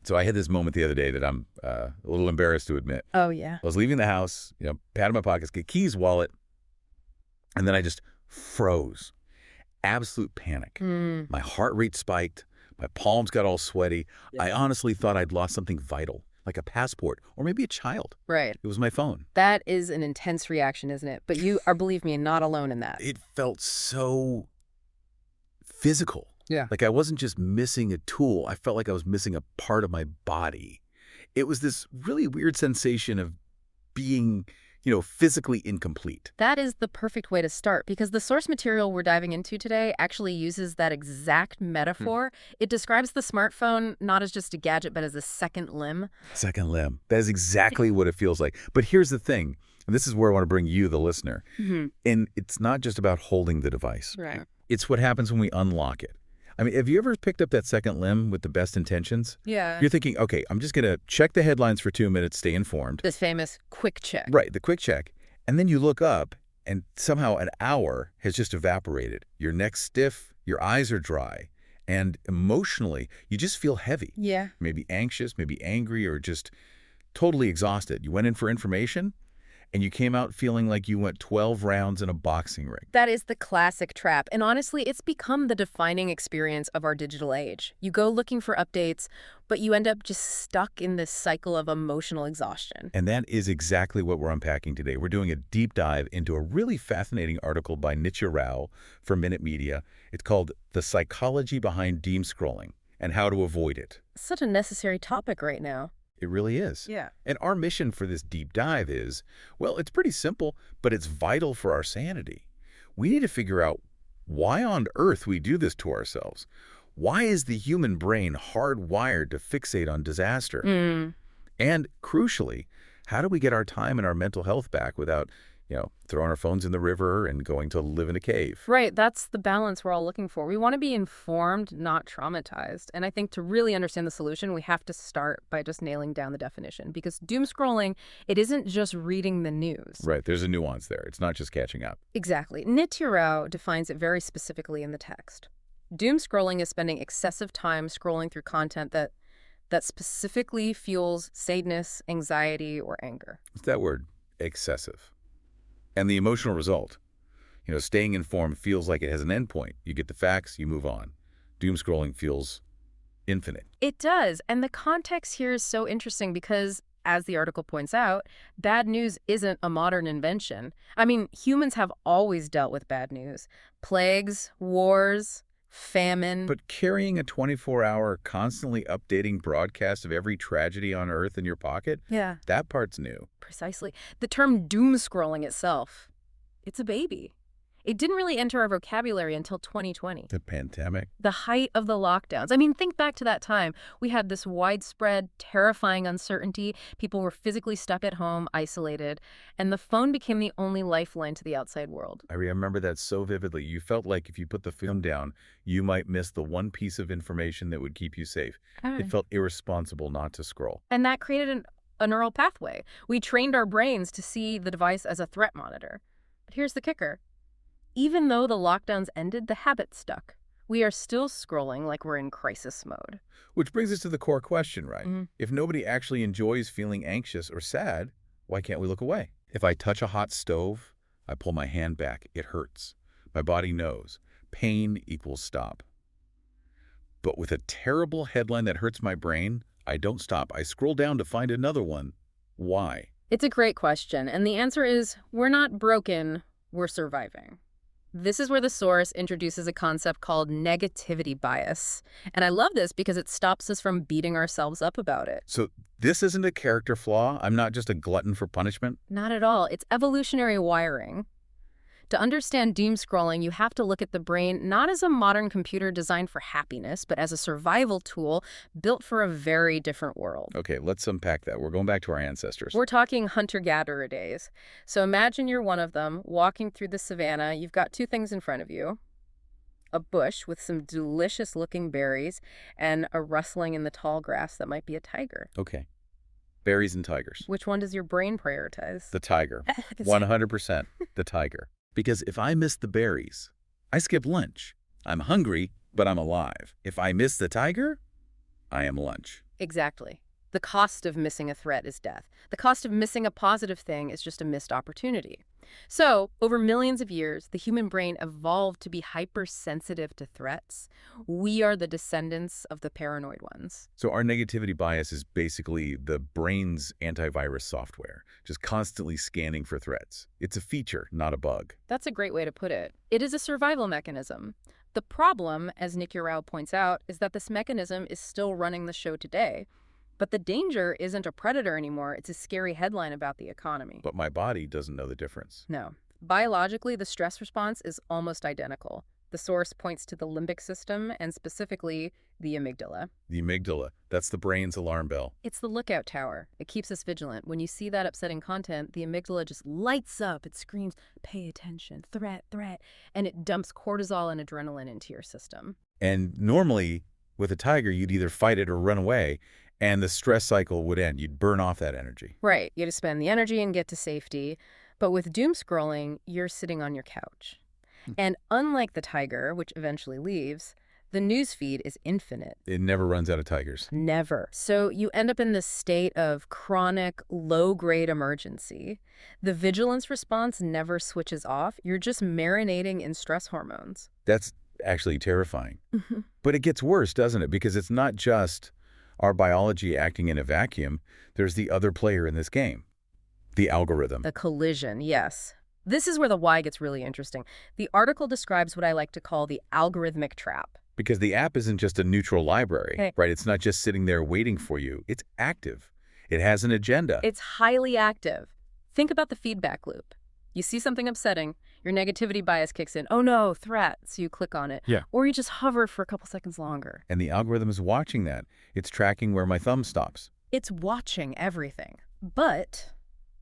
So I had this moment the other day that I'm a little embarrassed to admit. Oh, yeah. I was leaving the house, patting my pockets, get keys, wallet, and then I just froze. Absolute panic. My heart rate spiked. My palms got all sweaty. I honestly thought I'd lost something vital, like a passport or maybe a child. Right. It was my phone. That is an intense reaction, isn't it? But you are, believe me, not alone in that. It felt so physical. Yeah. Like I wasn't just missing a tool. I felt like I was missing a part of my body. It was this really weird sensation of being, physically incomplete. That is the perfect way to start, because the source material we're diving into today actually uses that exact metaphor. It describes the smartphone not as just a gadget, but as a second limb. Second limb. That is exactly what it feels like. But here's the thing, and this is where I want to bring you, the listener. And it's not just about holding the device. Right. It's what happens when we unlock it. I mean, have you ever picked up that second limb with the best intentions? Yeah. You're thinking, okay, I'm just going to check the headlines for 2 minutes, stay informed. This famous quick check. Right, the quick check. And then you look up, and somehow an hour has just evaporated. Your neck's stiff, your eyes are dry, and emotionally, you just feel heavy. Yeah. Maybe anxious, maybe angry, or just totally exhausted. You went in for information, and you came out feeling like you went 12 rounds in a boxing ring. That is the classic trap. And honestly, it's become the defining experience of our digital age. You go looking for updates, but you end up just stuck in this cycle of emotional exhaustion. And that is exactly what we're unpacking today. We're doing a deep dive into a really fascinating article by Nitya Rao for Minute Media. It's called The Psychology Behind Doomscrolling and How to Avoid It. Such a necessary topic right now. It really is. Yeah. And our mission for this deep dive is, well, it's pretty simple, but it's vital for our sanity. We need to figure out why on earth we do this to ourselves. Why is the human brain hardwired to fixate on disaster? And crucially, how do we get our time and our mental health back without, throwing our phones in the river and going to live in a cave? Right. That's the balance we're all looking for. We want to be informed, not traumatized. And I think to really understand the solution, we have to start by just nailing down the definition. Because doom scrolling, it isn't just reading the news. Right. There's a nuance there. It's not just catching up. Exactly. Nitya Rao defines it very specifically in the text. Doom scrolling is spending excessive time scrolling through content that specifically fuels sadness, anxiety, or anger. It's that word, excessive. And the emotional result, staying informed feels like it has an endpoint. You get the facts, you move on. Doom scrolling feels infinite. It does. And the context here is so interesting because, as the article points out, bad news isn't a modern invention. I mean, humans have always dealt with bad news. Plagues, wars, famine. But carrying a 24-hour, constantly updating broadcast of every tragedy on Earth in your pocket? Yeah. That part's new. Precisely. The term doom scrolling itself, it's a baby. It didn't really enter our vocabulary until 2020. The pandemic. The height of the lockdowns. I mean, think back to that time. We had this widespread, terrifying uncertainty. People were physically stuck at home, isolated, and the phone became the only lifeline to the outside world. I remember that so vividly. You felt like if you put the phone down, you might miss the one piece of information that would keep you safe. It felt irresponsible not to scroll. And that created a neural pathway. We trained our brains to see the device as a threat monitor. But here's the kicker. Even though the lockdowns ended, the habit stuck. We are still scrolling like we're in crisis mode. Which brings us to the core question, right? If nobody actually enjoys feeling anxious or sad, why can't we look away? If I touch a hot stove, I pull my hand back. It hurts. My body knows. Pain equals stop. But with a terrible headline that hurts my brain, I don't stop. I scroll down to find another one. Why? It's a great question, and the answer is we're not broken, we're surviving. This is where the source introduces a concept called negativity bias. And I love this because it stops us from beating ourselves up about it. So this isn't a character flaw? I'm not just a glutton for punishment? Not at all. It's evolutionary wiring. To understand doom scrolling, you have to look at the brain not as a modern computer designed for happiness, but as a survival tool built for a very different world. Okay, let's unpack that. We're going back to our ancestors. We're talking hunter-gatherer days. So imagine you're one of them, walking through the savannah. You've got two things in front of you. A bush with some delicious-looking berries and a rustling in the tall grass that might be a tiger. Okay. Berries and tigers. Which one does your brain prioritize? The tiger. 100% the tiger. Because if I miss the berries, I skip lunch. I'm hungry, but I'm alive. If I miss the tiger, I am lunch. Exactly. The cost of missing a threat is death. The cost of missing a positive thing is just a missed opportunity. So, over millions of years, the human brain evolved to be hypersensitive to threats. We are the descendants of the paranoid ones. So our negativity bias is basically the brain's antivirus software, just constantly scanning for threats. It's a feature, not a bug. That's a great way to put it. It is a survival mechanism. The problem, as Nicky Rao points out, is that this mechanism is still running the show today. But the danger isn't a predator anymore. It's a scary headline about the economy. But my body doesn't know the difference. No. Biologically, the stress response is almost identical. The source points to the limbic system and specifically the amygdala. The amygdala, that's the brain's alarm bell. It's the lookout tower. It keeps us vigilant. When you see that upsetting content, the amygdala just lights up. It screams, pay attention, threat, threat, and it dumps cortisol and adrenaline into your system. And normally, with a tiger, you'd either fight it or run away, and the stress cycle would end. You'd burn off that energy. Right. You had to spend the energy and get to safety. But with doom scrolling, you're sitting on your couch. And unlike the tiger, which eventually leaves, the news feed is infinite. It never runs out of tigers. Never. So you end up in this state of chronic, low-grade emergency. The vigilance response never switches off. You're just marinating in stress hormones. That's actually terrifying. But it gets worse, doesn't it? Because it's not just our biology acting in a vacuum. There's the other player in this game, the algorithm. The collision, yes. This is where the why gets really interesting. The article describes what I like to call the algorithmic trap. Because the app isn't just a neutral library, Okay. right? It's not just sitting there waiting for you. It's active. It has an agenda. It's highly active. Think about the feedback loop. You see something upsetting, your negativity bias kicks in. Oh no, threat. So you click on it. Yeah. Or you just hover for a couple seconds longer. And the algorithm is watching that. It's tracking where my thumb stops. It's watching everything. But,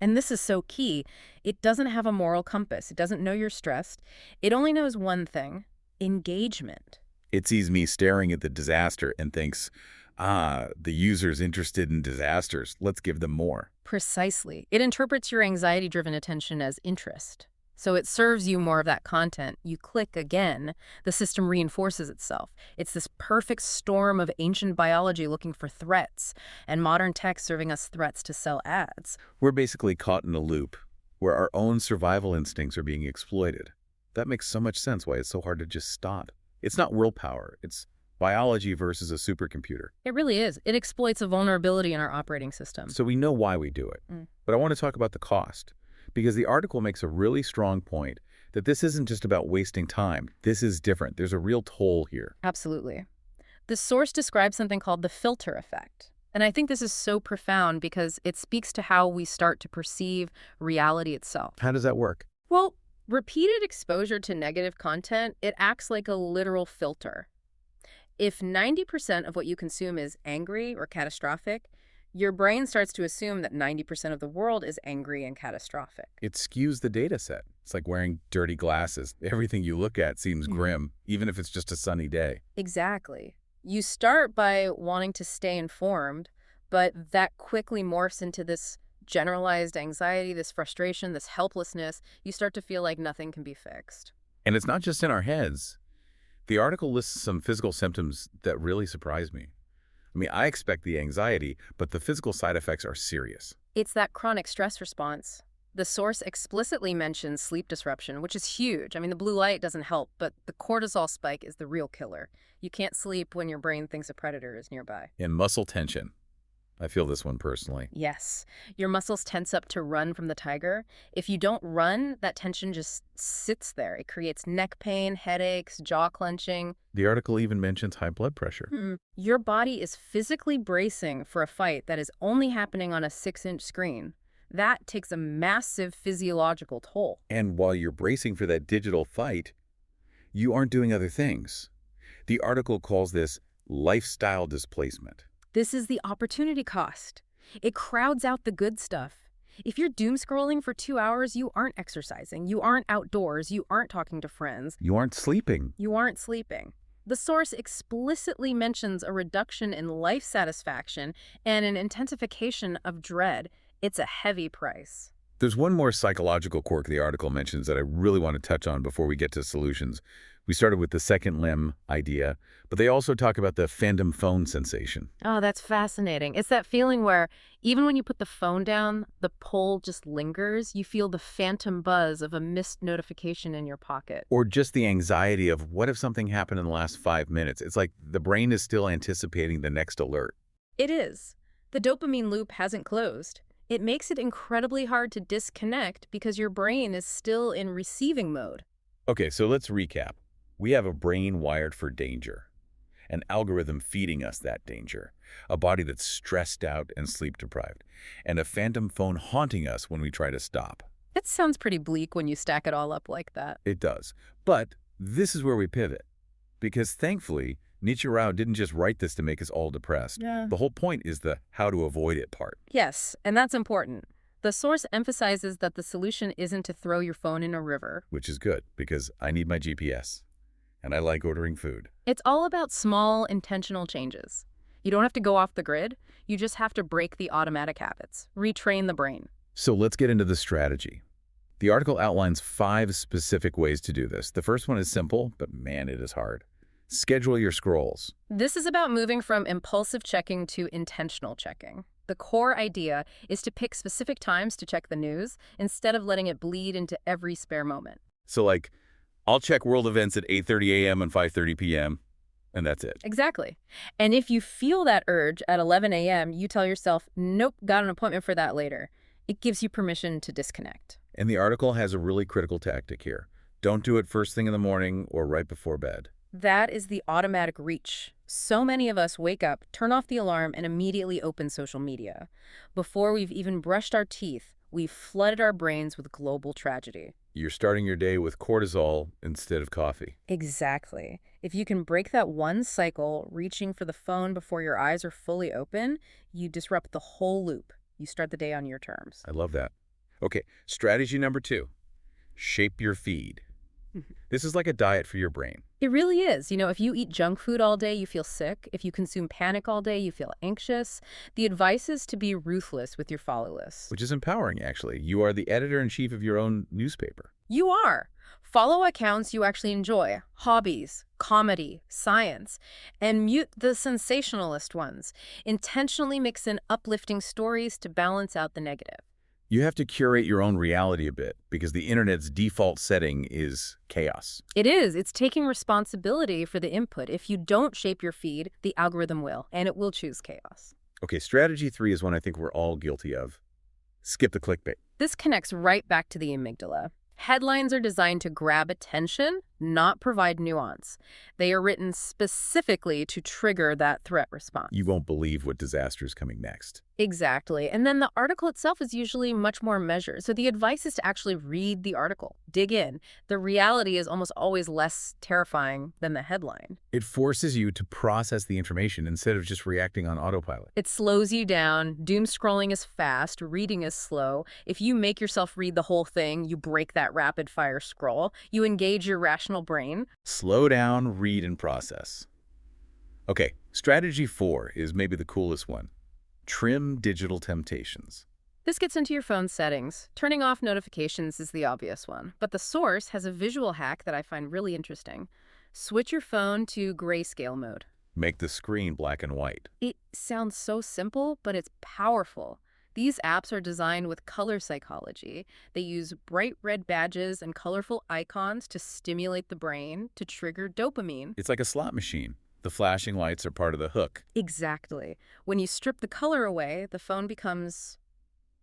and this is so key, it doesn't have a moral compass. It doesn't know you're stressed. It only knows one thing: engagement. It sees me staring at the disaster and thinks, the user's interested in disasters. Let's give them more. Precisely. It interprets your anxiety-driven attention as interest. So it serves you more of that content. You click again, the system reinforces itself. It's this perfect storm of ancient biology looking for threats, and modern tech serving us threats to sell ads. We're basically caught in a loop where our own survival instincts are being exploited. That makes so much sense why it's so hard to just stop. It's not willpower. It's biology versus a supercomputer. It really is. It exploits a vulnerability in our operating system. So we know why we do it. But I want to talk about the cost, because the article makes a really strong point that this isn't just about wasting time. This is different. There's a real toll here. Absolutely. The source describes something called the filter effect. And I think this is so profound because it speaks to how we start to perceive reality itself. How does that work? Well, repeated exposure to negative content, it acts like a literal filter. If 90% of what you consume is angry or catastrophic, your brain starts to assume that 90% of the world is angry and catastrophic. It skews the data set. It's like wearing dirty glasses. Everything you look at seems grim, even if it's just a sunny day. Exactly. You start by wanting to stay informed, but that quickly morphs into this generalized anxiety, this frustration, this helplessness. You start to feel like nothing can be fixed. And it's not just in our heads. The article lists some physical symptoms that really surprise me. I mean, I expect the anxiety, but the physical side effects are serious. It's that chronic stress response. The source explicitly mentions sleep disruption, which is huge. I mean, the blue light doesn't help, but the cortisol spike is the real killer. You can't sleep when your brain thinks a predator is nearby. And muscle tension. I feel this one personally. Yes. Your muscles tense up to run from the tiger. If you don't run, that tension just sits there. It creates neck pain, headaches, jaw clenching. The article even mentions high blood pressure. Your body is physically bracing for a fight that is only happening on a 6-inch screen. That takes a massive physiological toll. And while you're bracing for that digital fight, you aren't doing other things. The article calls this lifestyle displacement. This is the opportunity cost. It crowds out the good stuff. If you're doom scrolling for 2 hours, you aren't exercising, you aren't outdoors, you aren't talking to friends. You aren't sleeping. You aren't sleeping. The source explicitly mentions a reduction in life satisfaction and an intensification of dread. It's a heavy price. There's one more psychological quirk the article mentions that I really want to touch on before we get to solutions. We started with the second limb idea, but they also talk about the phantom phone sensation. Oh, that's fascinating. It's that feeling where even when you put the phone down, the pull just lingers. You feel the phantom buzz of a missed notification in your pocket. Or just the anxiety of what if something happened in the last 5 minutes? It's like the brain is still anticipating the next alert. It is. The dopamine loop hasn't closed. It makes it incredibly hard to disconnect because your brain is still in receiving mode. Okay, so let's recap. We have a brain wired for danger, an algorithm feeding us that danger, a body that's stressed out and sleep-deprived, and a phantom phone haunting us when we try to stop. It sounds pretty bleak when you stack it all up like that. It does. But this is where we pivot. Because thankfully, Nietzsche Rao didn't just write this to make us all depressed. Yeah. The whole point is the how to avoid it part. Yes, and that's important. The source emphasizes that the solution isn't to throw your phone in a river. Which is good, because I need my GPS. And I like ordering food. It's all about small, intentional changes. You don't have to go off the grid. You just have to break the automatic habits, retrain the brain. So let's get into the strategy. The article outlines 5 specific ways to do this. The first one is simple, but man, it is hard. Schedule your scrolls. This is about moving from impulsive checking to intentional checking. The core idea is to pick specific times to check the news instead of letting it bleed into every spare moment. So like, I'll check world events at 8:30 a.m. and 5:30 p.m., and that's it. Exactly. And if you feel that urge at 11 a.m., you tell yourself, nope, got an appointment for that later. It gives you permission to disconnect. And the article has a really critical tactic here. Don't do it first thing in the morning or right before bed. That is the automatic reach. So many of us wake up, turn off the alarm, and immediately open social media. Before we've even brushed our teeth, we've flooded our brains with global tragedy. You're starting your day with cortisol instead of coffee. Exactly. If you can break that one cycle, reaching for the phone before your eyes are fully open, you disrupt the whole loop. You start the day on your terms. I love that. Okay, strategy number 2. Shape your feed. This is like a diet for your brain. It really is. You know, if you eat junk food all day, you feel sick. If you consume panic all day, you feel anxious. The advice is to be ruthless with your follow list. Which is empowering, actually. You are the editor-in-chief of your own newspaper. You are. Follow accounts you actually enjoy. Hobbies, comedy, science. And mute the sensationalist ones. Intentionally mix in uplifting stories to balance out the negative. You have to curate your own reality a bit because the internet's default setting is chaos. It is. It's taking responsibility for the input. If you don't shape your feed, the algorithm will, and it will choose chaos. Okay, strategy 3 is one I think we're all guilty of. Skip the clickbait. This connects right back to the amygdala. Headlines are designed to grab attention, not provide nuance. They are written specifically to trigger that threat response. You won't believe what disaster is coming next. Exactly. And then the article itself is usually much more measured. So the advice is to actually read the article, dig in. The reality is almost always less terrifying than the headline. It forces you to process the information instead of just reacting on autopilot. It slows you down. Doomscrolling is fast. Reading is slow. If you make yourself read the whole thing, you break that rapid-fire scroll. You engage your rational brain. Slow down, read, and process. Okay, strategy 4 is maybe the coolest one. Trim digital temptations. This gets into your phone settings. Turning off notifications is the obvious one, but the source has a visual hack that I find really interesting. Switch your phone to grayscale mode. Make the screen black and white. It sounds so simple, but it's powerful. These apps are designed with color psychology. They use bright red badges and colorful icons to stimulate the brain, to trigger dopamine. It's like a slot machine. The flashing lights are part of the hook. Exactly. When you strip the color away, the phone becomes,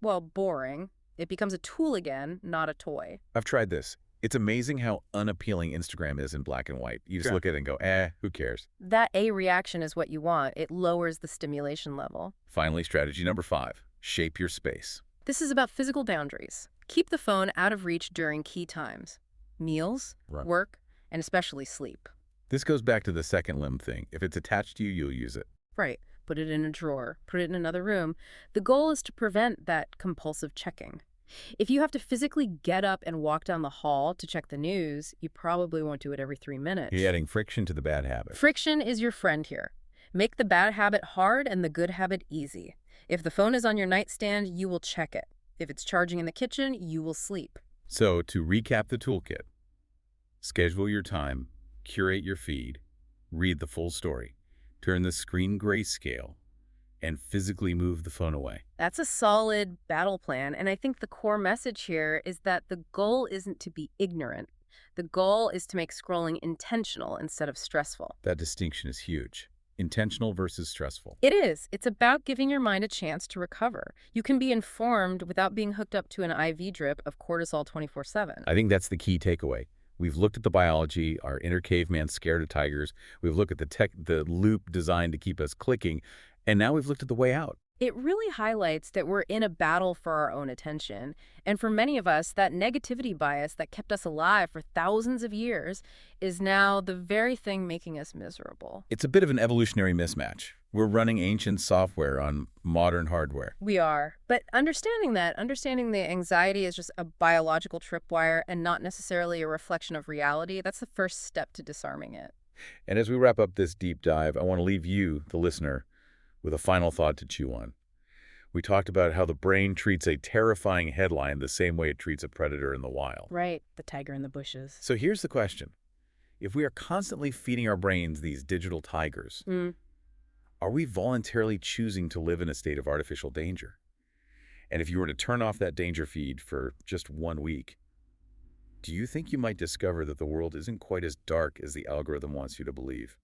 well, boring. It becomes a tool again, not a toy. I've tried this. It's amazing how unappealing Instagram is in black and white. You just look at it and go, who cares? That A reaction is what you want. It lowers the stimulation level. Finally, strategy number 5. Shape your space. This is about physical boundaries. Keep the phone out of reach during key times. Meals, work, and especially sleep. This goes back to the second limb thing. If it's attached to you, you'll use it. Right. Put it in a drawer. Put it in another room. The goal is to prevent that compulsive checking. If you have to physically get up and walk down the hall to check the news, you probably won't do it every 3 minutes. You're adding friction to the bad habit. Friction is your friend here. Make the bad habit hard and the good habit easy. If the phone is on your nightstand, you will check it. If it's charging in the kitchen, you will sleep. So to recap the toolkit, schedule your time, curate your feed, read the full story, turn the screen grayscale, and physically move the phone away. That's a solid battle plan, and I think the core message here is that the goal isn't to be ignorant. The goal is to make scrolling intentional instead of stressful. That distinction is huge. Intentional versus stressful. It is. It's about giving your mind a chance to recover. You can be informed without being hooked up to an IV drip of cortisol 24/7. I think that's the key takeaway. We've looked at the biology, our inner caveman scared of tigers. We've looked at the loop designed to keep us clicking. And now we've looked at the way out. It really highlights that we're in a battle for our own attention. And for many of us, that negativity bias that kept us alive for thousands of years is now the very thing making us miserable. It's a bit of an evolutionary mismatch. We're running ancient software on modern hardware. We are. But understanding the anxiety is just a biological tripwire and not necessarily a reflection of reality, that's the first step to disarming it. And as we wrap up this deep dive, I want to leave you, the listener, with a final thought to chew on. We talked about how the brain treats a terrifying headline the same way it treats a predator in the wild. Right, the tiger in the bushes. So here's the question. If we are constantly feeding our brains these digital tigers, are we voluntarily choosing to live in a state of artificial danger? And if you were to turn off that danger feed for just 1 week, do you think you might discover that the world isn't quite as dark as the algorithm wants you to believe?